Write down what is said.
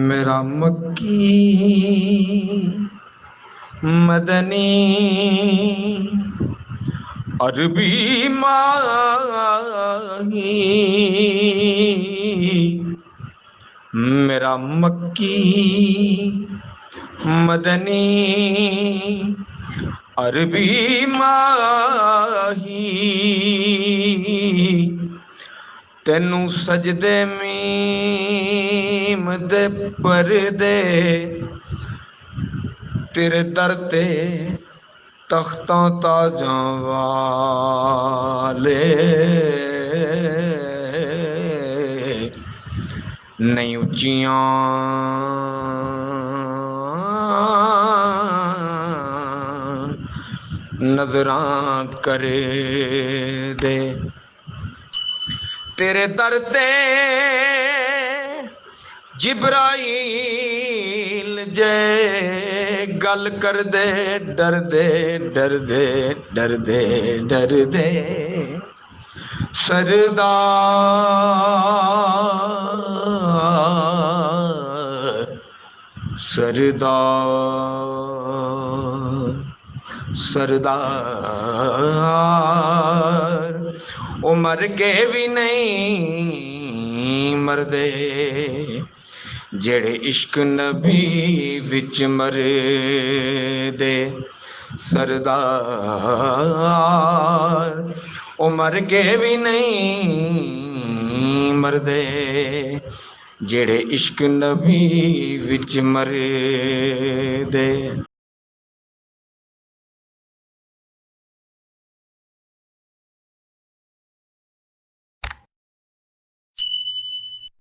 मेरा मक्की मदनी अरबी माही, मेरा मक्की मदनी अरबी माही, तेनू सजदे मीम दे परदे तेरे दर ते तख्तां ताजां वाले नहीं उच्चियां नजरां करे दे। तेरे दर ते जिब्राईल जे गल कर दे डर दे डर दे डर दे डर दे सरदार सरदार सरदार ओ मर के भी नहीं मरदे जेड़े इश्क नबी विच मरदे। सरदार ओ मर के भी नहीं मरदे जेड़े इश्क नबी विच मरदे।